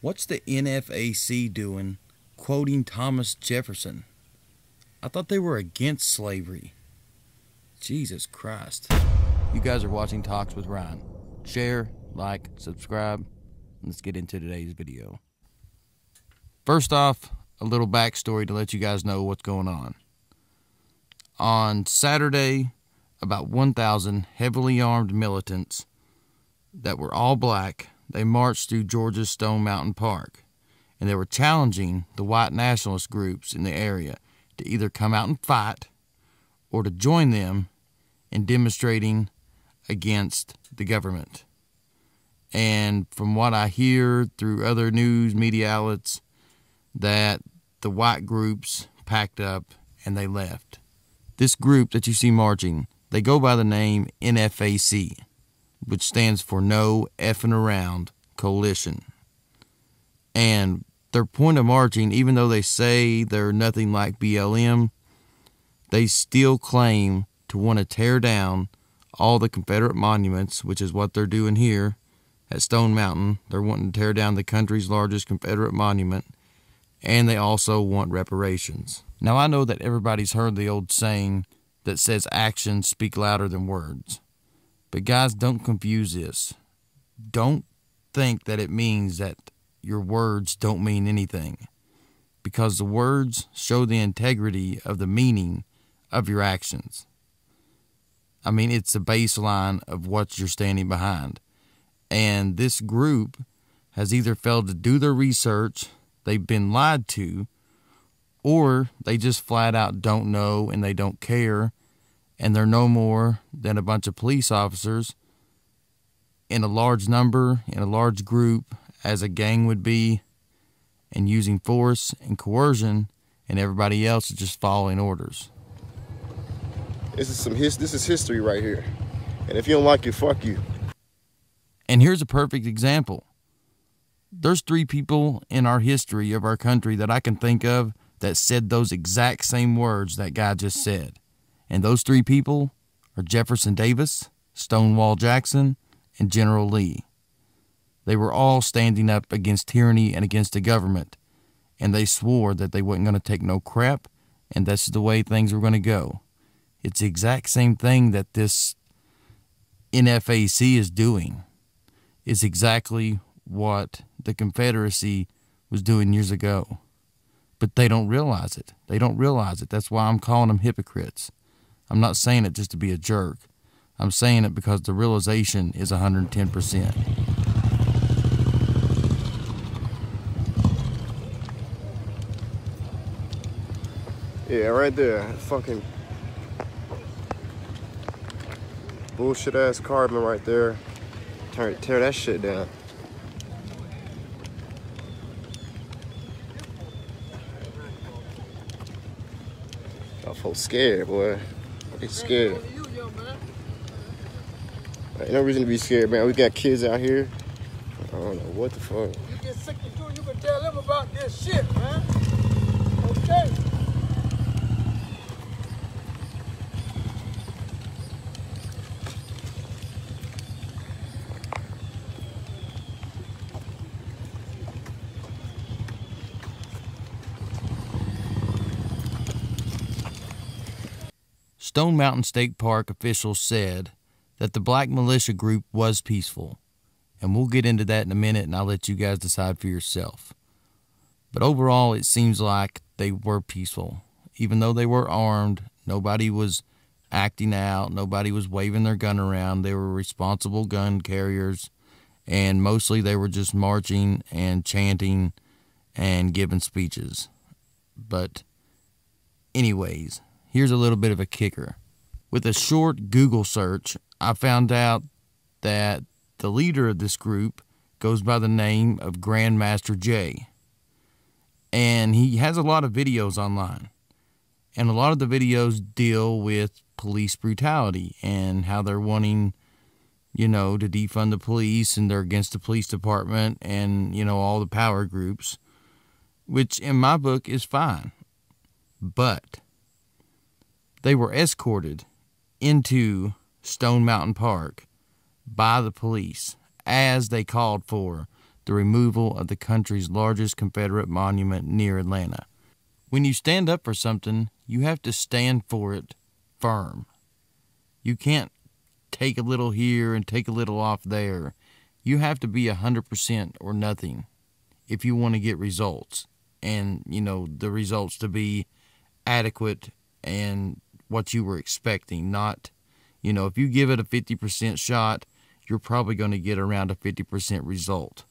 What's the NFAC doing quoting Thomas Jefferson? I thought they were against slavery. Jesus Christ. You guys are watching Talks with Ryan. Share, like, subscribe. Let's get into today's video. First off, a little backstory to let you guys know what's going on. On Saturday, about 1,000 heavily armed militants that were all black, they marched through Georgia's Stone Mountain Park, and they were challenging the white nationalist groups in the area to either come out and fight or to join them in demonstrating against the government. And from what I hear through other news media outlets, that the white groups packed up and they left. This group that you see marching, they go by the name NFAC, which stands for No Effing Around Coalition. And their point of marching, even though they say they're nothing like BLM, they still claim to want to tear down all the Confederate monuments, which is what they're doing here at Stone Mountain. They're wanting to tear down the country's largest Confederate monument, and they also want reparations. Now, I know that everybody's heard the old saying that says actions speak louder than words. But guys, don't confuse this. Don't think that it means that your words don't mean anything, because the words show the integrity of the meaning of your actions. I mean, it's the baseline of what you're standing behind. And this group has either failed to do their research, they've been lied to, or they just flat out don't know and they don't care, and they're no more than a bunch of police officers in a large number, in a large group, as a gang would be, and using force and coercion, and everybody else is just following orders. This is history right here. And if you don't like it, fuck you. And here's a perfect example. There's 3 people in our history of our country that I can think of that said those exact same words that guy just said. And those 3 people are Jefferson Davis, Stonewall Jackson, and General Lee. They were all standing up against tyranny and against the government, and they swore that they weren't going to take no crap, and that's the way things were going to go. It's the exact same thing that this NFAC is doing. It's exactly what the Confederacy was doing years ago. But they don't realize it. They don't realize it. That's why I'm calling them hypocrites. I'm not saying it just to be a jerk. I'm saying it because the realization is 110%. Yeah, right there. Fucking bullshit ass carbon right there. Tear that shit down. Y'all folks scared, boy. They scared. Ain't no reason to be scared, man. We got kids out here. I don't know what the fuck. You get sick to do, you can tell them about this shit, man. Okay. Stone Mountain State Park officials said that the black militia group was peaceful, and we'll get into that in a minute, and I'll let you guys decide for yourself. But overall, it seems like they were peaceful. Even though they were armed, nobody was acting out, nobody was waving their gun around. They were responsible gun carriers, and mostly they were just marching and chanting and giving speeches. But anyways, here's a little bit of a kicker. With a short Google search, I found out that the leader of this group goes by the name of Grandmaster Jay. And he has a lot of videos online. And a lot of the videos deal with police brutality and how they're wanting, to defund the police, and they're against the police department and, all the power groups, which in my book is fine. But they were escorted into Stone Mountain Park by the police as they called for the removal of the country's largest Confederate monument near Atlanta. When you stand up for something, you have to stand for it firm. You can't take a little here and take a little off there. You have to be 100% or nothing if you want to get results. And, the results to be adequate and what you were expecting. Not, if you give it a 50% shot, you're probably going to get around a 50% result.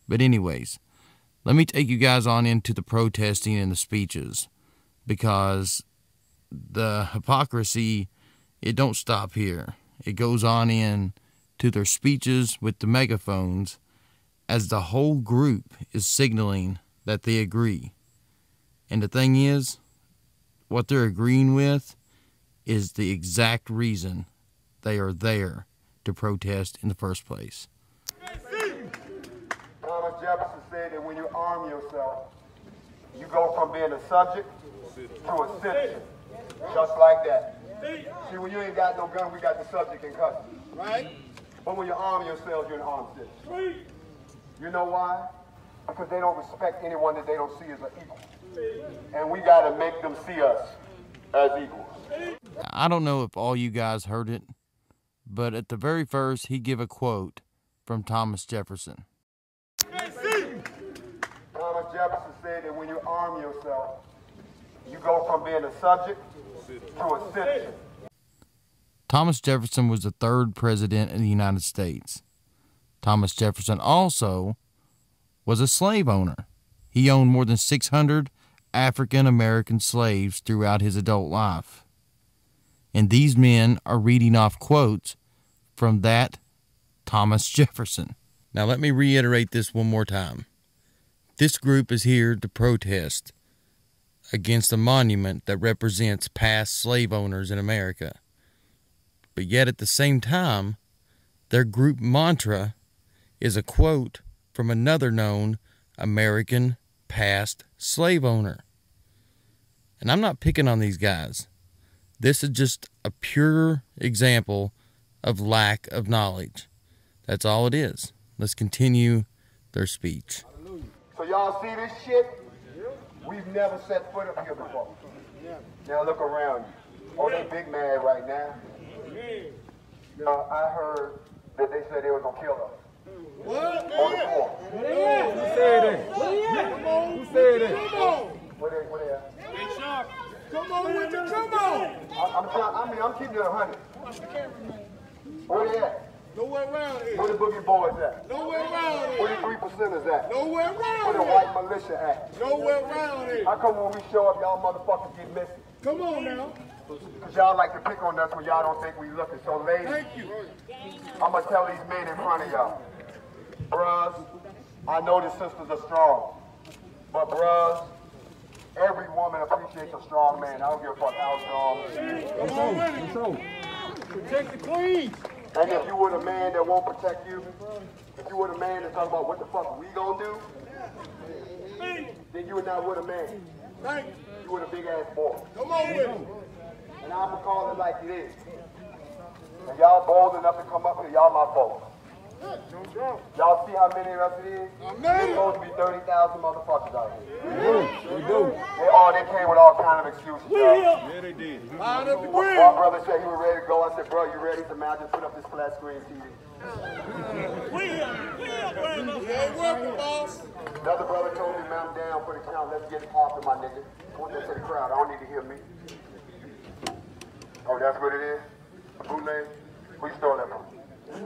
But anyways, let me take you guys on into the protesting and the speeches, because the hypocrisy, it don't stop here. It goes on in to their speeches with the megaphones as the whole group is signaling that they agree. And the thing is, what they're agreeing with is the exact reason they are there to protest in the first place. Thomas Jefferson said that when you arm yourself, you go from being a subject to a citizen. Just like that. See, when you ain't got no gun, we got the subject in custody. Right? But when you arm yourself, you're an armed citizen. You know why? Because they don't respect anyone that they don't see as an equal. And we got to make them see us as equals. I don't know if all you guys heard it, but at the very first, he gave a quote from Thomas Jefferson. Thomas Jefferson said that when you arm yourself, you go from being a subject to a citizen. Thomas Jefferson was the third president of the United States. Thomas Jefferson also was a slave owner. He owned more than 600 African American slaves throughout his adult life. And these men are reading off quotes from that Thomas Jefferson. Now let me reiterate this one more time. This group is here to protest against a monument that represents past slave owners in America. But yet at the same time, their group mantra is a quote from another known American past slave owner. And I'm not picking on these guys. This is just a pure example of lack of knowledge. That's all it is. Let's continue their speech. So y'all see this shit? We've never set foot up here before. Now look around you. Oh, they big mad right now. I heard that they said they was gonna kill us. What? On the floor. Who said that? Who said that? Where they at? Hey, Sharp. Come on with you, come on. I'm keeping it 100. Where they at? Nowhere around here. Where the boogie boys at? Nowhere around here. Where the 3%ers at? Nowhere Where around the here. white militia at? Nowhere around here. How come when we show up, y'all motherfuckers get missing? Come on now. Because y'all like to pick on us when y'all don't think we looking. So ladies, Thank you. I'm going to tell these men in front of y'all. Bruhs, I know the sisters are strong. But bruhs, every woman appreciates a strong man. I don't give a fuck how strong. Come on with it. Protect the queen. And if you were the man that won't protect you, if you were the man that's talking about what the fuck we gonna do, then you were not with a man. Thank you. You were a big ass boy. Come on with it. And I'm gonna call it like it is. And y'all bold enough to come up here, y'all my folks. Y'all see how many of us it is? There's supposed to be 30,000 motherfuckers out here. We do. They came with all kind of excuses, y'all. Yeah, they did. Line up the One grill. brother said he was ready to go. I said, bro, you ready? He said, man, I just put up this flat screen TV. We ain't working, boss. Another brother told me, man, I'm down for the count. Let's get it popping, my nigga. I want that to the crowd. I don't need to hear me. Oh, that's what it is? A bootleg? Who you stole that from? Look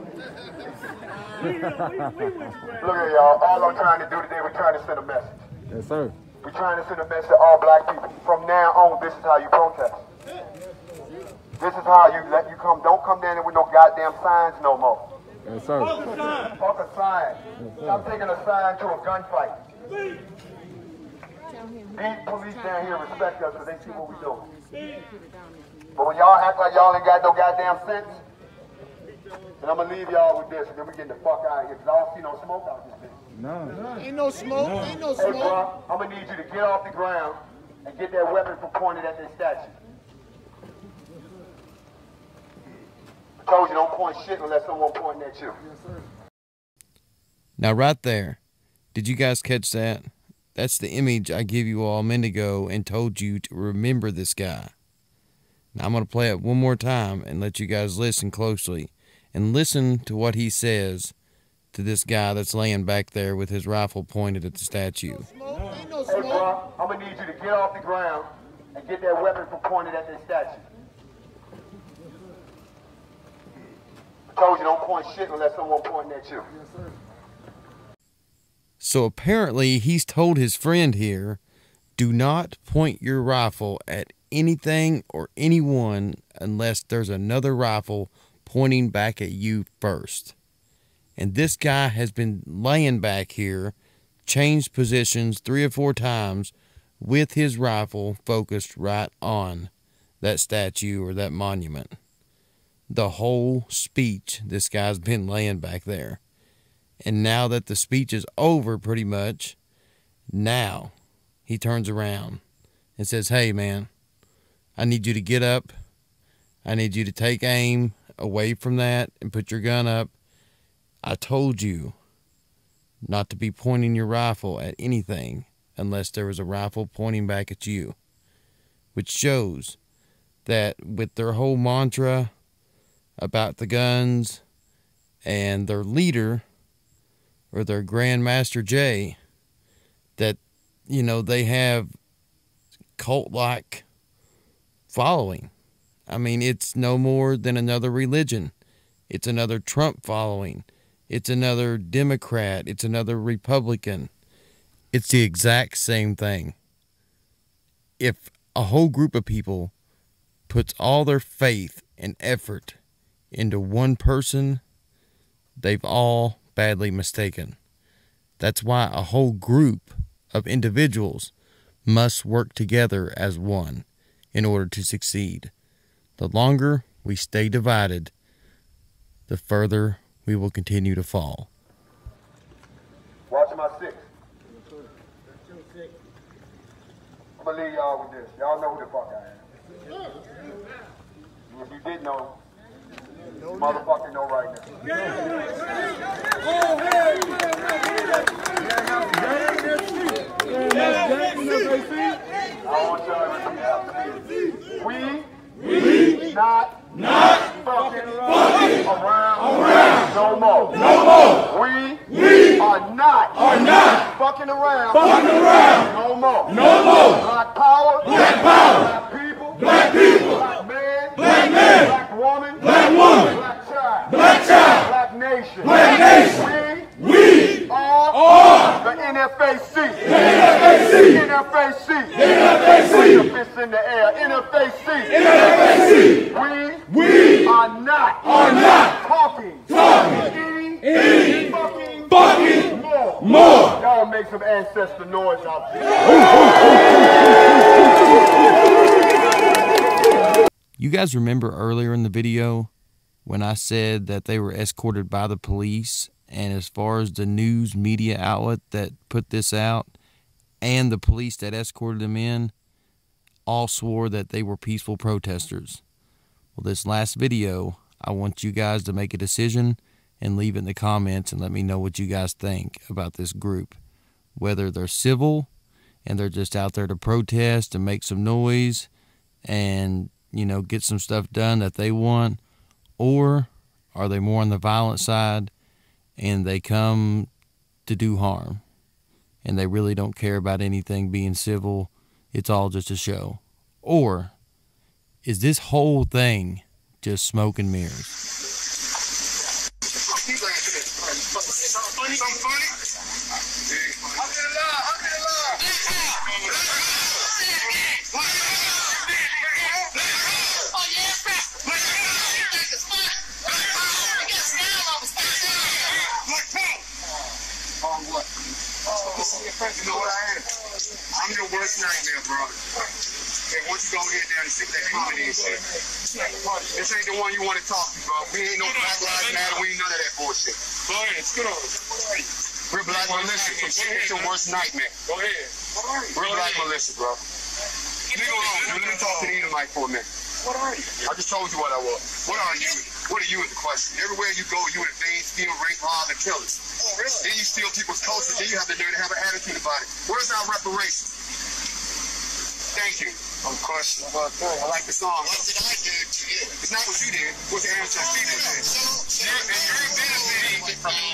at y'all. All I'm trying to do today, we're trying to send a message. Yes, sir. We're trying to send a message to all black people. From now on, this is how you protest. This is how you come. Don't come down there with no goddamn signs no more. Yes, sir. Fuck a sign. Stop taking a sign to a gunfight. These police down here respect us because they see what we doing. But when y'all act like y'all ain't got no goddamn sense, and I'm gonna leave y'all with this, and then we get the fuck out of here, because I don't see no smoke out this bitch. No. Ain't no smoke. Ain't no Hey, smoke. bro, I'm gonna need you to get off the ground and get that weapon from pointed at their statue. I told you don't point shit unless someone pointing at you. Now right there, did you guys catch that? That's the image I gave you all a minute ago and told you to remember this guy. Now I'm going to play it one more time and let you guys listen closely. And listen to what he says to this guy that's laying back there with his rifle pointed at the statue. Hey, bro, I'm going to need you to get off the ground and get that weapon from pointed at that statue. I told you don't point shit unless someone pointing at you. Yes, sir. So apparently he's told his friend here, do not point your rifle at anything or anyone unless there's another rifle pointing back at you first. And this guy has been laying back here, changed positions 3 or 4 times with his rifle focused right on that statue or that monument. The whole speech, this guy's been laying back there. And now that the speech is over pretty much, now he turns around and says, hey man, I need you to get up. I need you to take aim away from that and put your gun up. I told you not to be pointing your rifle at anything unless there was a rifle pointing back at you. Which shows that with their whole mantra about the guns and their leader or their Grand Master Jay, that, you know, they have cult-like following. I mean, it's no more than another religion. It's another Trump following. It's another Democrat. It's another Republican. It's the exact same thing. If a whole group of people puts all their faith and effort into one person, they've all badly mistaken. That's why a whole group of individuals must work together as one in order to succeed. The longer we stay divided, the further we will continue to fall. Watch my 6. I'm going to leave y'all with this. Y'all know who the fuck I am. If you didn't know, motherfucker know right now. I want y'all to repeat. We not fucking around no more. We are not fucking around no more. Black power, black people, black man, black woman, black child, black nation. We are the NFAC. Put your fists in the air. NFAC. We are not talking any fucking more. Y'all make some ancestor noise out there. You guys remember earlier in the video when I said that they were escorted by the police, and as far as the news media outlet that put this out and the police that escorted them in all swore that they were peaceful protesters. Well, this last video, I want you guys to make a decision and leave it in the comments and let me know what you guys think about this group. Whether they're civil and they're just out there to protest and make some noise and, you know, get some stuff done that they want, or are they more on the violent side and they come to do harm and they really don't care about anything being civil? It's all just a show. Or is this whole thing just smoke and mirrors? You know what I am? I'm your worst nightmare, bro. Okay, once you go ahead down and sit that comedy and shit. This ain't the one you want to talk to, bro. We ain't no Black Lives Matter. We ain't none of that bullshit. Go ahead, scoot on. We're Black Militia. It's your worst nightmare. Go ahead. We're Black Militia, bro. Let me talk to the Edomite for a minute. What are you? I just told you what I was. What are you? What are you is the question. Everywhere you go, you advance steal, rape, rob, and kill us. Oh, really? Then you steal people's culture, then you have the nerve to have an attitude about it. Where's our reparations? Thank you. Of course. I like the song. What did I do to you? It's not what you did. What the ancestors did.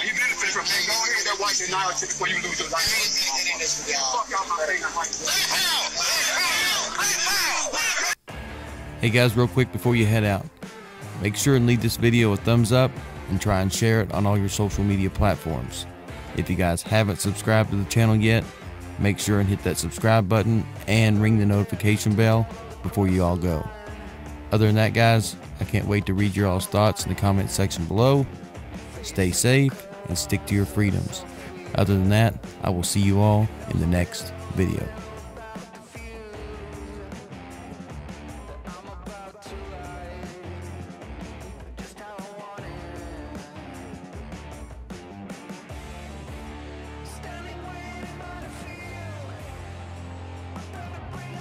You benefit from it. Go ahead and watch your knowledge before you lose your life. Fuck out my face. Hey guys, real quick before you head out, make sure and leave this video a thumbs up and try and share it on all your social media platforms. If you guys haven't subscribed to the channel yet, make sure and hit that subscribe button and ring the notification bell before you all go. Other than that, guys, I can't wait to read your all's thoughts in the comment section below. Stay safe and stick to your freedoms. Other than that, I will see you all in the next video. Standing waiting by the field, I'm gonna bring